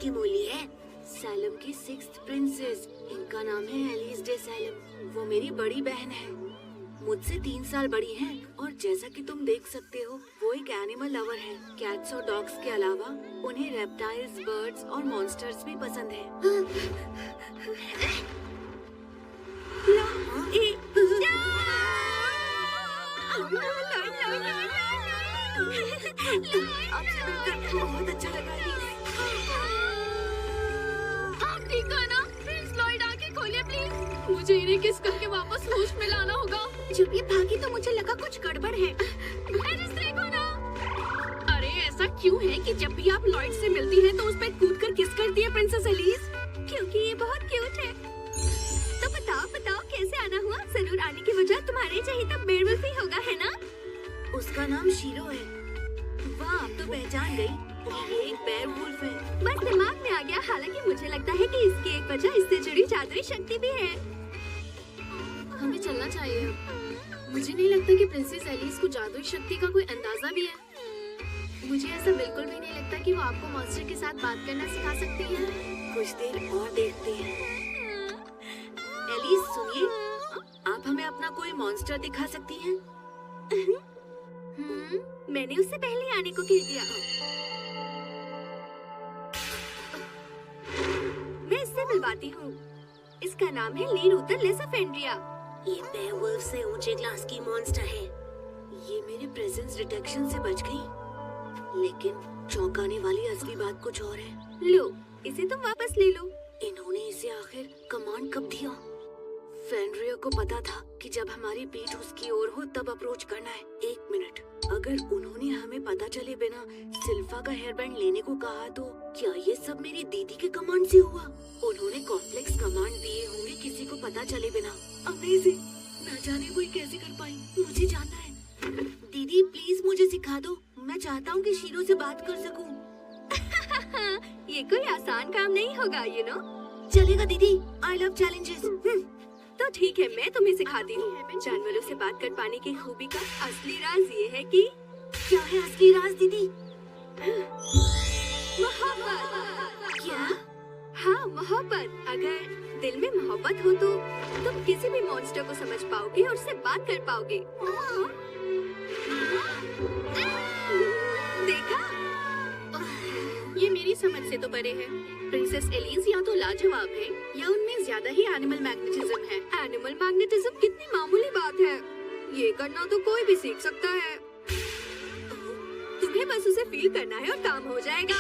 की मूली है। सैलम की 6th प्रिंसेस, इनका नाम है एलिस डे सैलम। वो मेरी बड़ी बहन है, मुझसे 3 साल बड़ी हैं और जैसा कि तुम देख सकते हो वो एक एनिमल लवर है। कैट्स और डॉग्स के अलावा उन्हें रेप्टाइल्स, बर्ड्स और मॉन्स्टर्स भी पसंद है। आपसे मिलकर बहुत अच्छा लगा। आप ठीक हो ना? प्रिंस लॉयड आके खोलिए प्लीज। मुझे इन्हें किस करके वापस होश में लाना होगा। जब ये भागी तो मुझे लगा कुछ गड़बड़ है। एलिस देखो ना। अरे ऐसा क्यों है कि जब भी आप लॉयड से मिलती हैं तो उस पर कूदकर किस करती है प्रिंसेस एलिस? क्योंकि ये बहुत क्यूट है। तो बताओ कैसे आना हुआ? जरूर आने की वजह तुम्हारे चहेता बेवल्फ ही होगा, है ना? उसका नाम शीरो है। वाह, अब तो पहचान गई। ये एक बेवुल्फ है। बस दिमाग में आ गया। हालांकि मुझे लगता है कि इसकी एक वजह इससे जुड़ी जादुई शक्ति भी है। हमें चलना चाहिए। मुझे नहीं लगता कि प्रिंसेस एलिस को जादुई शक्ति का कोई अंदाजा भी है। मुझे ऐसा बिल्कुल भी नहीं लगता कि वो आपको मॉन्स्टर के साथ बात करना सिखा सकती है। कुछ देर और देखते हैं। एलिस सुनिए, आप हमें अपना कोई मॉन्स्टर दिखा सकती हैं? मैंने उससे पहले आने को कह दिया। मैं इससे मिलवाती हूँ। इसका नाम है लीरूथर लेसफेंड्रिया। ये बेवुल्फ से ऊंचे क्लास की मॉन्स्टर है। ये मेरे प्रेजेंस डिटेक्शन से बच गई। लेकिन चौंकाने वाली असली बात कुछ और है। लो, इसे तुम वापस ले लो। इन्होंने इसे आखिर कमांड कब दिया? फेंड्रिया को पता था कि जब हमारी पीठ उसकी ओर हो तब अप्रोच करना है। 1 मिनट, अगर उन्होंने हमें पता चले बिना सिल्फा का हेयर बैंड लेने को कहा तो क्या ये सब मेरी दीदी के कमांड से हुआ? उन्होंने कॉम्प्लेक्स कमांड दिए होंगे किसी को पता चले बिना। अमेजिंग, न जाने वो कैसे कर पाई। मुझे जानना है। दीदी प्लीज मुझे सिखा दो। मैं चाहता हूँ कि शीरो से बात कर सकूं। ये कोई आसान काम नहीं होगा, you know? चलेगा दीदी, I love challenges। तो ठीक है, मैं तुम्हें सिखाती हूँ। जानवरों से बात कर पाने की खूबी का असली राज ये है कि क्या है असली राज दीदी? मोहब्बत। क्या? हाँ, मोहब्बत। अगर दिल में मोहब्बत हो तो तुम किसी भी मॉन्स्टर को समझ पाओगे और उससे बात कर पाओगे। देखा? ये मेरी समझ से तो परे है। प्रिंसेस एलिस या तो लाजवाब है या उनमें ज्यादा ही एनिमल मैग्नेटिज्म है। एनिमल मैग्नेटिज्म कितनी मामूली बात है। ये करना तो कोई भी सीख सकता है। तुम्हें बस उसे फील करना है और काम हो जाएगा।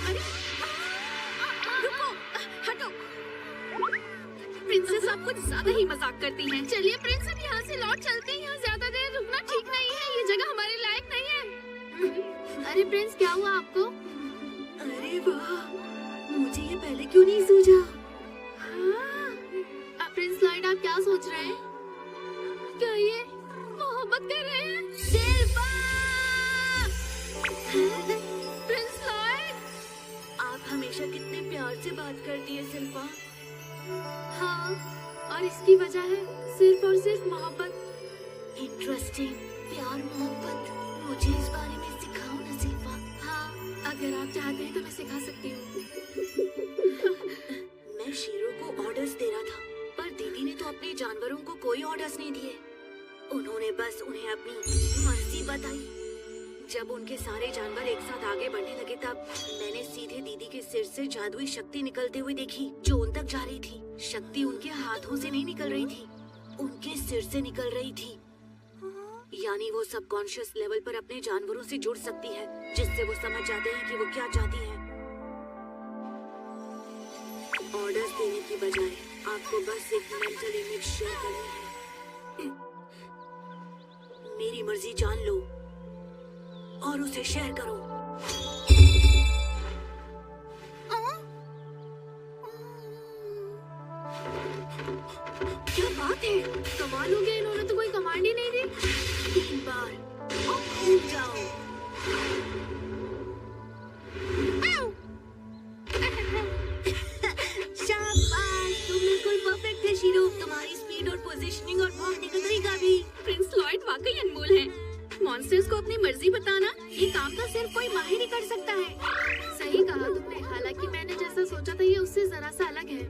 अरे रुको, हटो। प्रिंसेस आप कुछ ज्यादा ही मजाक करती हैं। चलिए प्रिंस, अब यहाँ से लौट चलते हैं। यहाँ ज्यादा देर रुकना ठीक नहीं है। ये जगह हमारे लायक नहीं है। अरे प्रिंस, क्या हुआ आपको? अरे वाह, मुझे ये पहले क्यों नहीं सूझा? हाँ। प्रिंस लॉयड, आप क्या सोच रहे हैं? क्या ये मोहब्बत कर रहे हैं? सिल्फा! Prince Lloyd! आप हमेशा कितने प्यार से बात करती है सिल्फा। हाँ, और इसकी वजह है सिर्फ और सिर्फ मोहब्बत। इंटरेस्टिंग, प्यार मोहब्बत। मुझे इस बारे में सिखाओ ना सिल्फा। हाँ, अगर आप चाहते हैं तो मैं सिखा सकती हूँ। मैं शीरो को ऑर्डर्स दे रहा था, पर दीदी ने तो अपने जानवरों को कोई ऑर्डर्स नहीं दिए। उन्होंने बस उन्हें अपनी मर्जी बताई। जब उनके सारे जानवर एक साथ आगे बढ़ने लगे तब मैंने सीधे दीदी के सिर से जादुई शक्ति निकलते हुए देखी जो उन तक जा रही थी। शक्ति उनके हाथों से नहीं निकल रही थी, उनके सिर से निकल रही थी। यानी वो सबकॉन्शियस लेवल पर अपने जानवरों से जुड़ सकती है, जिससे वो समझ जाते हैं कि वो क्या चाहती है। ऑर्डर्स देने की बजाय आपको बस एक मेंटल इमेज शेयर करनी है। मेरी मर्जी जान लो और उसे शेयर करो। क्या बात है? कमाल हो गया, इन्होंने तो कोई कमांड ही नहीं दी। 3 बार और कूद जाओ। शाबाश, तुम बिल्कुल परफेक्ट थे शीरो। तुम्हारी स्पीड और पोजीशनिंग और भागने का तरीका भी। प्रिंस लॉयड वाकई अनमोल है। मॉन्स्टर्स को अपनी मर्जी बताना, ये काम तो सिर्फ कोई माहिर ही कर सकता है। सही कहा उससे जरा सा अलग है।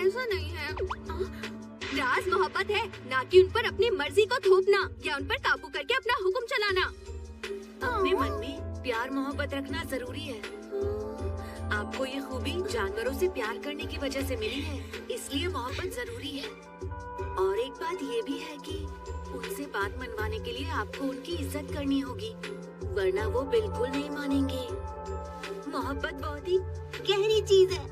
ऐसा नहीं है। राज मोहब्बत है, ना कि उन पर अपनी मर्जी को थोपना या उन पर काबू करके अपना हुक्म चलाना। अपने मन में प्यार मोहब्बत रखना जरूरी है। आपको ये खूबी जानवरों से प्यार करने की वजह से मिली है, इसलिए मोहब्बत जरूरी है। और एक बात ये भी है कि उनसे बात मनवाने के लिए आपको उनकी इज्जत करनी होगी, वरना वो बिल्कुल नहीं मानेंगे। मोहब्बत बहुत ही गहरी चीज है।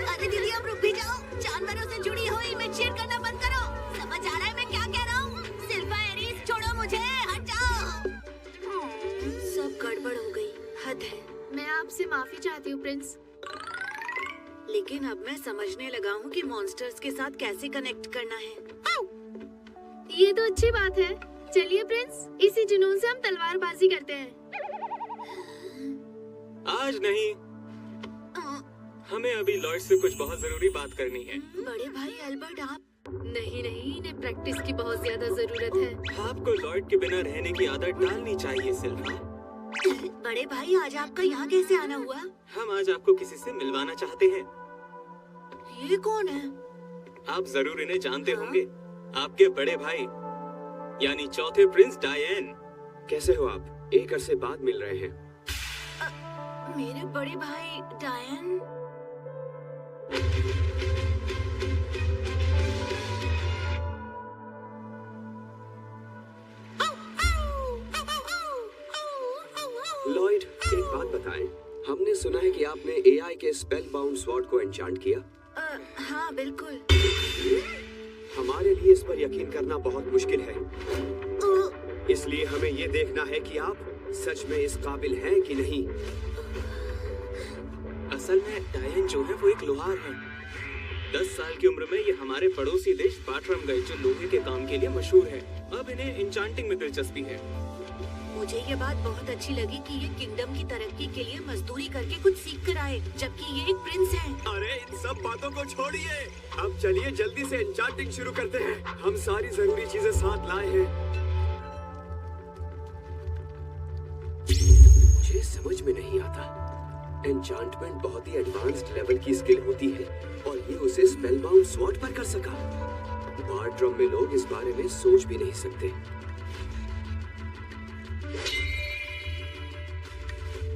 अरे दीदी, आप रुक भी जाओ। जानवरों से जुड़ी हुई इमेज शेयर करना बंद करो। समझ आ रहा है मैं क्या कह रहा हूँ? सिल्फा एरीज, छोड़ो मुझे, हट जाओ। सब गड़बड़ हो गई, हद है। मैं आपसे माफी चाहती हूँ प्रिंस। लेकिन अब मैं समझने लगा हूँ कि मॉन्स्टर्स के साथ कैसे कनेक्ट करना है। ये तो अच्छी बात है। चलिए प्रिंस, इसी जुनून से हम तलवारबाजी करते हैं। आज नहीं, हमें अभी लॉयड से कुछ बहुत जरूरी बात करनी है। बड़े भाई अल्बर्ट, आप? नहीं नहीं, इन्हें प्रैक्टिस की बहुत ज्यादा जरूरत है। आपको लॉयड के बिना रहने की आदत डालनी चाहिए सिल्वा। बड़े भाई, आज आपका यहाँ कैसे आना हुआ? हम आज आपको किसी से मिलवाना चाहते हैं। ये कौन है? आप जरूर इन्हें जानते होंगे। आपके बड़े भाई, यानी चौथे प्रिंस डायन। कैसे हो आप? एक अरसे बाद मिल रहे हैं। मेरे बड़े भाई डायन? लॉयड, एक बात बताएं, हमने सुना है कि आपने एआई के स्पेल बाउंड स्वॉर्ड को एन्चांट किया। हाँ बिल्कुल। हमारे लिए इस पर यकीन करना बहुत मुश्किल है, इसलिए हमें ये देखना है कि आप सच में इस काबिल हैं कि नहीं। असल में डायन जो है वो एक लोहार है। 10 साल की उम्र में ये हमारे पड़ोसी देश बाटरम गए, जो लोहे के काम के लिए मशहूर है। अब इन्हें इंचांटिंग में दिलचस्पी है। मुझे ये बात बहुत अच्छी लगी कि ये किंगडम की तरक्की के लिए मजदूरी करके कुछ सीख कर आए, जबकि ये एक प्रिंस है। अरे इन सब बातों को छोड़िए, अब चलिए जल्दी से एन्चांटिंग शुरू करते हैं। हम सारी जरूरी चीजें साथ लाए हैं। मुझे समझ में नहीं आता, एन्चांटमेंट बहुत ही एडवांस्ड लेवल की स्किल होती है और ये उसे स्पेलबाउंड स्वॉर्ड पर कर सका। बाटरम में लोग इस बारे में सोच भी नहीं सकते।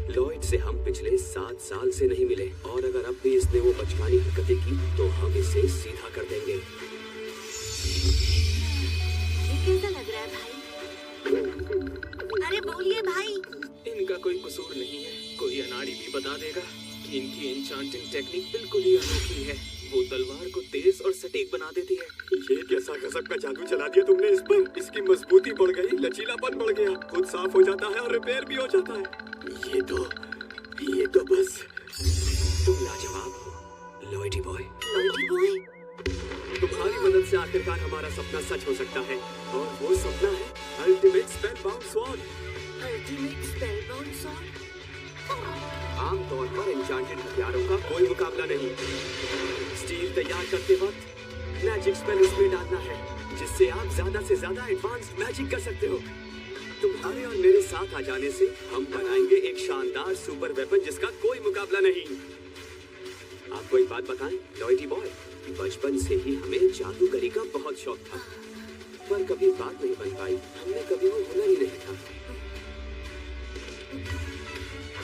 लॉयड से हम पिछले 7 साल से नहीं मिले, और अगर अब भी इसने वो बचकानी हरकतें की तो हम इसे सीधा कर देंगे। ये कैसा लग रहा है भाई? अरे बोलिए भाई। इनका कोई कसूर नहीं है। कोई अनाड़ी भी बता देगा कि इनकी एन्चांटिंग टेक्निक बिल्कुल ही अनोखी है। वो तलवार को तेज और सटीक बना देती है। ये कैसा गजब का जादू चला दिया तुमने इस पर? इसकी मजबूती बढ़ गई, लचीलापन बढ़ गया, खुद साफ हो जाता है और रिपेयर भी हो जाता है। ये तो बस तुम लाजवाब हो, लॉयडी बॉय। लॉयडी बॉय? तुम्हारी मदद से आखिरकार हमारा सपना सच हो सकता है, और वो सपना है ultimate spellbound sword. Ultimate spellbound sword? आमतौर पर एन्चांटेड हथियारों का कोई मुकाबला नहीं। स्टील तैयार करते वक्त मैजिक स्पेल उसमें डालना है, जिससे आप ज्यादा से ज्यादा एडवांस्ड मैजिक कर सकते हो। तुम्हारे और मेरे साथ आ जाने से हम बनाएंगे एक शानदार सुपर वेपन जिसका कोई मुकाबला नहीं। आपको एक बात बताएं, लॉयडी बॉय, बचपन से ही हमें जादूगरी का बहुत शौक था, पर कभी बात नहीं बन पाई। हमने कभी वो हुनर ही नहीं था।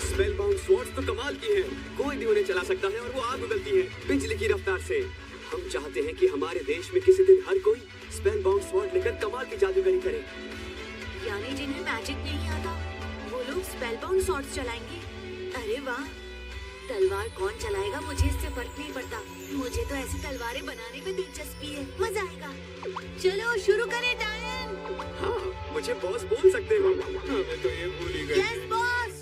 स्पेलबाउंड स्वॉर्ड्स तो कमाल की हैं, कोई भी उन्हें चला सकता है और वो आग उगलती है बिजली की रफ्तार से। हम चाहते हैं कि हमारे देश में किसी दिन हर कोई स्पेलबाउंड स्वॉर्ड लेकर कमाल की जादूगरी करे। यानी जिन्हें मैजिक नहीं आता वो लोग स्पेलबाउंड स्वॉर्ड्स चलाएंगे। अरे वाह, तलवार कौन चलाएगा मुझे इससे फर्क नहीं पड़ता। मुझे तो ऐसी तलवारें बनाने में दिलचस्पी है, मजा आएगा। चलो शुरू करें डायन। हाँ, मुझे बॉस बोल सकते हो। हमें तो ये भूल ही गए। Yes boss.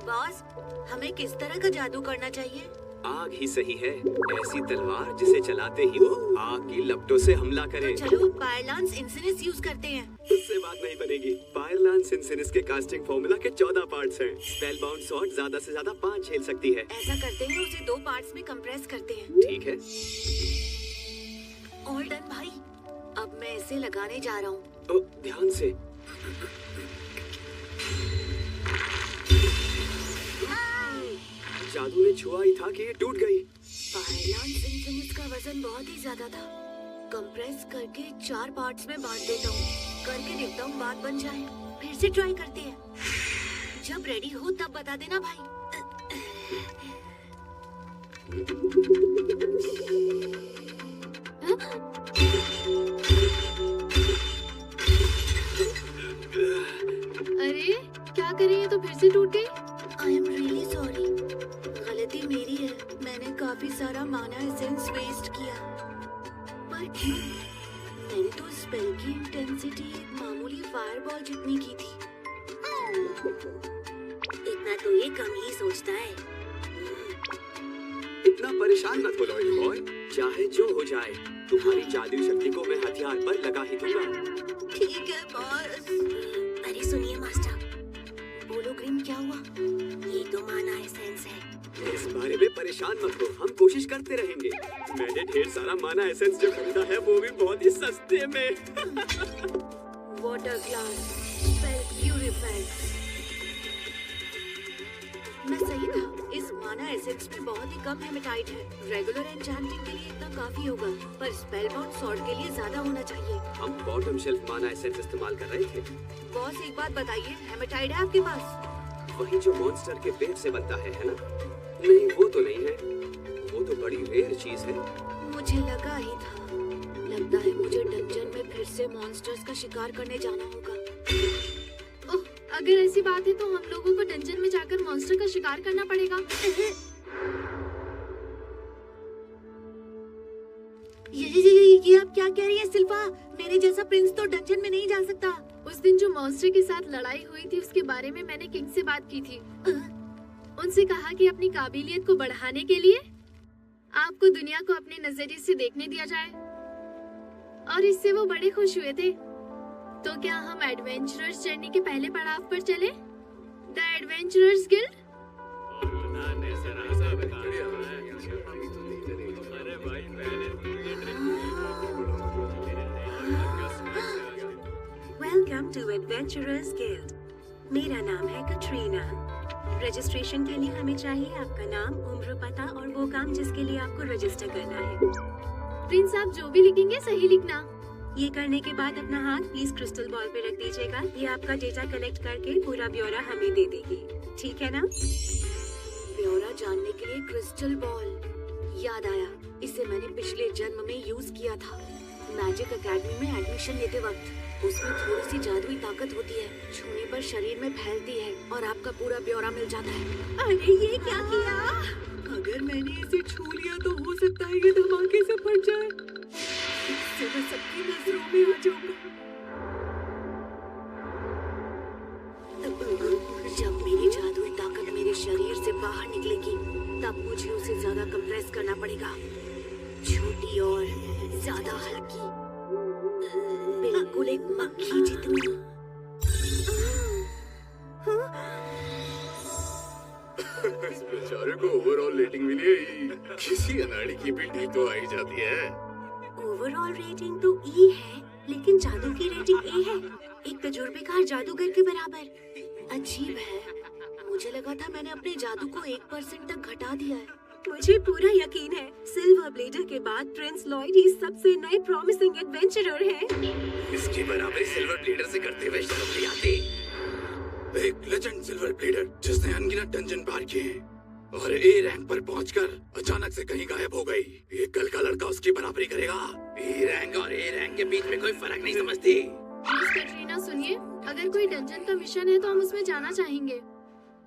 बॉस, हमें किस तरह का जादू करना चाहिए? आग ही सही है, ऐसी तलवार जिसे चलाते ही वो आग की लपटों से हमला करे। तो चलो पायरलांस इंसिनेस यूज करते हैं। उससे बात नहीं बनेगी। पायरलांस इंसिनेस के कास्टिंग फॉर्मूला के 14 पार्ट्स हैं। स्पेलबाउंड स्वॉर्ड ज्यादा से ज्यादा 5 झेल सकती है। ऐसा करते हैं, उसे 2 पार्ट्स में कंप्रेस करते हैं। ठीक है। ऑल डन भाई, अब मैं इसे लगाने जा रहा हूँ। ध्यान से, जादू ने छुआ ही था कि ये टूट गई। फायरलांस इन्फिनिट का वजन बहुत ही ज्यादा था। कंप्रेस करके 4 पार्ट्स में बांट देता हूँ। करके देखता हूँ बात बन जाए। फिर से ट्राई करते हैं। जब रेडी हो तब बता देना भाई। अरे क्या करें, ये तो फिर से टूट गई। I am really sorry. गलती मेरी है। मैंने काफी सारा माना एसेंस वेस्ट किया। पर क्यों? मैंने तो स्पेल की इंटेंसिटी मामूली फायरबॉल जितनी की थी। इतना तो ये कम ही सोचता है। इतना परेशान मत हो लॉयड बॉय। चाहे जो हो जाए, तुम्हारी जादुई शक्ति को मैं हथियार पर लगा ही दूंगा। ठीक है बॉस। अरे सुनिए मास्टर, बोलो ग्रिम क्या हुआ? ये तो माना एसेंस है। इस बारे में परेशान मत हो, हम कोशिश करते रहेंगे। मैंने ढेर सारा माना एसेंस जो खरीदा है, वो भी बहुत ही सस्ते में। Water glass spell purified. मैं सही था। इस माना एसेंस में बहुत ही कम हेमेटाइट है। रेगुलर एन्चेंटिंग के लिए इतना काफी होगा, पर स्पेल बाउंड सॉर्ड के लिए ज्यादा होना चाहिए। हम बॉटम शेल्फ माना एसेंस इस्तेमाल कर रहे थे। बॉस एक बात बताइए, हेमेटाइट है आपके पास? वही जो मॉन्स्टर के पेट से बनता है ना? नहीं, वो तो नहीं है। वो तो बड़ी रेयर चीज है। मुझे लगा ही था। लगता है मुझे डंजन में फिर से मॉन्स्टर्स का शिकार करने जाना होगा। ओह, अगर ऐसी बात है तो हम लोगों को डंजन में जाकर मॉन्स्टर का शिकार करना पड़ेगा। ये आप क्या कह रही है सिल्फा? मेरे जैसा प्रिंस तो डंजन में नहीं जा सकता। उस दिन जो मॉन्स्टर के साथ लड़ाई हुई थी उसके बारे में मैंने किंग से बात की थी। उनसे कहा कि अपनी काबिलियत को बढ़ाने के लिए आपको दुनिया को अपने नजरिए से देखने दिया जाए, और इससे वो बड़े खुश हुए थे। तो क्या हम एडवेंचरर्स जर्नी के पहले पड़ाव पर चले? The adventurers guild. Welcome to adventurers guild. मेरा नाम है कटरीना। रजिस्ट्रेशन के लिए हमें चाहिए आपका नाम, उम्र, पता और वो काम जिसके लिए आपको रजिस्टर करना है। प्रिंस, आप जो भी लिखेंगे सही लिखना। ये करने के बाद अपना हाथ प्लीज क्रिस्टल बॉल पे रख दीजिएगा। ये आपका डेटा कलेक्ट करके पूरा ब्यौरा हमें दे देगी, ठीक है ना? ब्यौरा जानने के लिए क्रिस्टल बॉल। याद आया, इसे मैंने पिछले जन्म में यूज किया था, मैजिक एकेडमी में एडमिशन लेते वक्त। उसमें थोड़ी सी जादुई ताकत होती है, छूने पर शरीर में फैलती है और आपका पूरा ब्यौरा मिल जाता है। अरे ये क्या किया? अगर मैंने इसे छू लिया तो हो सकता है ये धमाके से फट जाए। इससे मैं सबकी नजरों में आ जाऊंगा। जब मेरी जादुई ताकत मेरे शरीर से बाहर निकलेगी, तब मुझे उसे ज्यादा कंप्रेस करना पड़ेगा। छोटी और ज्यादा हल्की, बिल्कुल एक मक्खी जितनी। इस बेचारे को ओवरऑल रेटिंग मिली है। किसी अनाड़ी की भी डी तो आई जाती है। ओवरऑल रेटिंग तो ई है, लेकिन जादू की रेटिंग ए है, एक तजुर्बेकार जादूगर के बराबर। अजीब है, मुझे लगा था मैंने अपने जादू को 1% तक घटा दिया है। मुझे पूरा यकीन है सिल्वर ब्लेडर के बाद प्रिंस लॉयड ही सबसे नए प्रॉमिसिंग एडवेंचरर हैं। इसकी बराबरी सिल्वर ब्लेडर से करते हुए शर्म नहीं आती। एक लेजेंड सिल्वर ब्लेडर जिसने अनगिनत डंजन पार किए हैं और ए रैंक पर पहुंचकर अचानक से कहीं गायब हो गई। ये कल का लड़का उसकी बराबरी करेगा। ए रैंक और ए रैंक के बीच में कोई फर्क नहीं समझती। प्लीज कटरीना सुनिए, अगर कोई डंजन का मिशन है तो हम उसमें जाना चाहेंगे।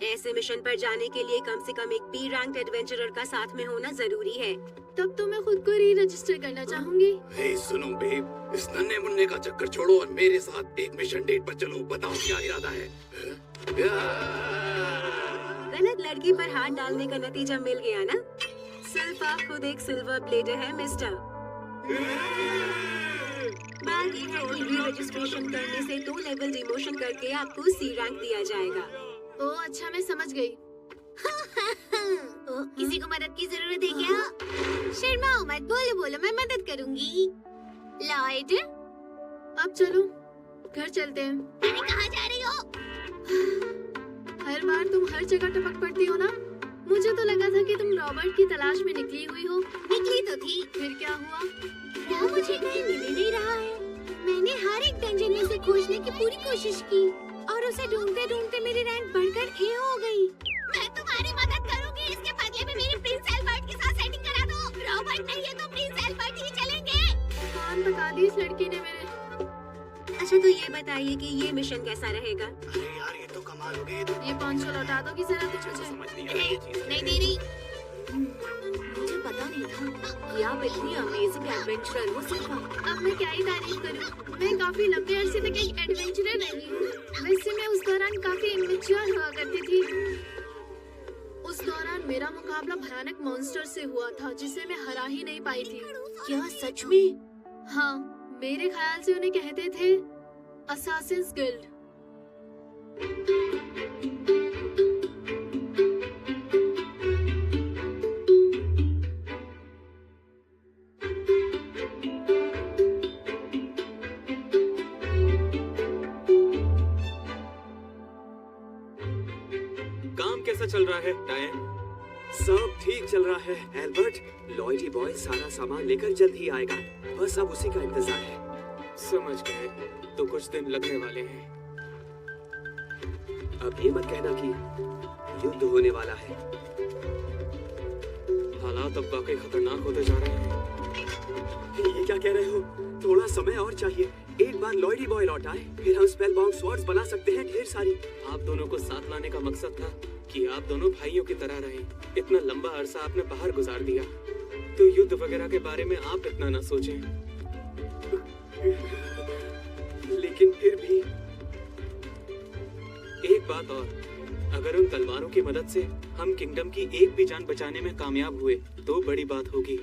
ऐसे मिशन पर जाने के लिए कम से कम एक बी रैंक एडवेंचरर का साथ में होना जरूरी है। तब तो मैं खुद को री रजिस्टर करना चाहूंगी। हे सुनो बेब, इस नन्हे मुन्ने का चक्कर छोड़ो और मेरे साथ एक मिशन डेट पर चलो। बताओ क्या इरादा है? गलत लड़की पर हाथ डालने का नतीजा मिल गया ना? सिर्फ आप खुद एक सिल्वर ब्लेडर है मिस्टर। बात ये है कि री रजिस्ट्रेशन करने से 2 लेवल डिमोशन करके आपको सी रैंक दिया जाएगा। ओह अच्छा, मैं समझ गई। किसी को मदद की जरूरत है क्या? शर्माओ मत, बोलो बोलो, मैं मदद करूंगी। लॉयड, अब चलो। घर चलते हैं। अरे कहाँ जा रही हो? हर बार तुम हर जगह टपक पड़ती हो ना। मुझे तो लगा था कि तुम रॉबर्ट की तलाश में निकली हुई हो। निकली तो थी। फिर क्या हुआ? वो मुझे कहीं मिल ही नहीं रहा है। मैंने हर एक डंजन में से खोजने की पूरी कोशिश की और उसे ढूंढते ढूंढते मेरी रैंक बढ़कर ए हो गई। मैं तुम्हारी मदद करूंगी। इसके बदले में मेरे प्रिंस एल्बर्ट के साथ सेटिंग करा दो। रॉबर्ट नहीं है तो प्रिंस एल्बर्ट ही चलेंगे। कान पका दी इस लड़की ने मेरे। अच्छा तो ये बताइए कि ये मिशन कैसा रहेगा? अरे यार ये तो कमाल हो गई। ये 500 लौटा दो जरा कुछ मुझे। समझ नहीं आ रही ये चीज़। नहीं मुझे पता नहीं था कि आप इतनी अमेजिंग एडवेंचरर हो सिर्फ। अब मैं क्या ही तारीफ करूं। मैं काफी लंबे अरसे तक एक एडवेंचरर रही हूँ। वैसे मैं उस दौरान काफी इमेच्योर हुआ करती थी। उस दौरान मेरा मुकाबला भयानक मॉन्स्टर से हुआ था जिसे मैं हरा ही नहीं पाई थी। क्या सच में? हाँ, मेरे ख्याल से उन्हें कहते थे असासिन्स गिल्ड। काम कैसा चल रहा है डायन? सब ठीक चल रहा है एल्बर्ट। लॉयडी बॉय सारा सामान लेकर जल्द ही आएगा। बस अब उसी का इंतजार है। समझ गए, तो कुछ दिन लगने वाले हैं। अब ये मत कहना कि युद्ध होने वाला है। हालात अब वाकई खतरनाक होते जा रहे हैं। ये क्या कह रहे हो? थोड़ा समय और चाहिए। एक बार लॉयडी बॉय लौट आए, फिर हम स्पेल बाउंड स्वॉर्ड्स बना सकते हैं ढेर सारी। आप दोनों को साथ लाने का मकसद था कि आप दोनों भाइयों की तरह रहें। इतना लंबा अरसा आपने बाहर गुजार दिया, तो युद्ध वगैरह के बारे में आप इतना ना सोचें। लेकिन फिर भी एक बात और, अगर उन तलवारों की मदद से हम किंगडम की एक भी जान बचाने में कामयाब हुए तो बड़ी बात होगी।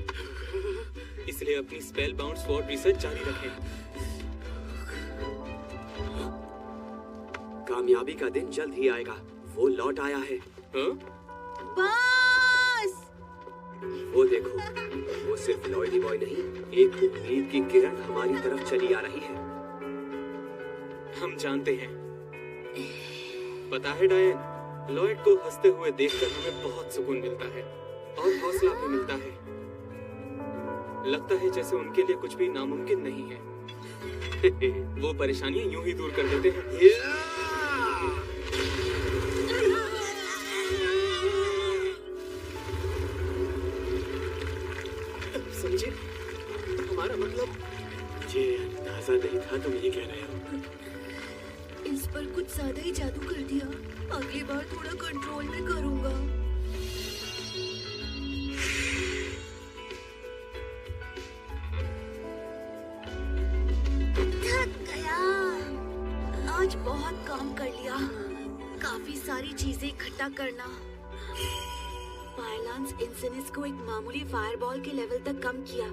इसलिए अपनी स्पेल बाउंड स्वॉर्ड रिसर्च जारी रखें। कामयाबी का दिन जल्द ही आएगा। वो लौट आया है। हाँ? बस वो देखो, वो सिर्फ लॉयडी बॉय नहीं, एक उम्मीद की किरण हमारी तरफ चली आ रही है। हम जानते हैं। पता है डायन, लॉयड को हंसते हुए देखकर हमें बहुत सुकून मिलता है और हौसला भी मिलता है। लगता है जैसे उनके लिए कुछ भी नामुमकिन नहीं है। वो परेशानियां यूं ही दूर कर देते हैं। समझे हमारा मतलब? मुझे अंदाजा नहीं था तुम ये कह रहे हो। इस पर कुछ ज्यादा ही जादू कर दिया। अगली बार थोड़ा कंट्रोल में करूंगा। थक गया। आज बहुत काम कर लिया। काफी सारी चीजें इकट्ठा करना। पायलांस इंसिनिस को एक मामूली फायरबॉल के लेवल तक कम किया,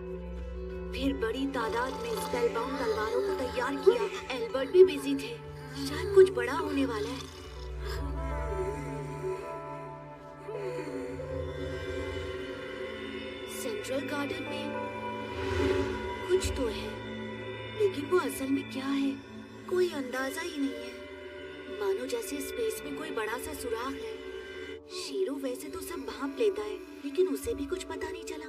फिर बड़ी तादाद में स्पेलबाउंड तलवारों को तैयार किया। एल्बर्ट भी बिजी थे। शायद कुछ बड़ा होने वाला है। सेंट्रल गार्डन में कुछ तो है, लेकिन वो असल में क्या है कोई अंदाजा ही नहीं है। मानो जैसे स्पेस में कोई बड़ा सा सुराख है। शीरो वैसे तो सब भांप लेता है, लेकिन उसे भी कुछ पता नहीं चला।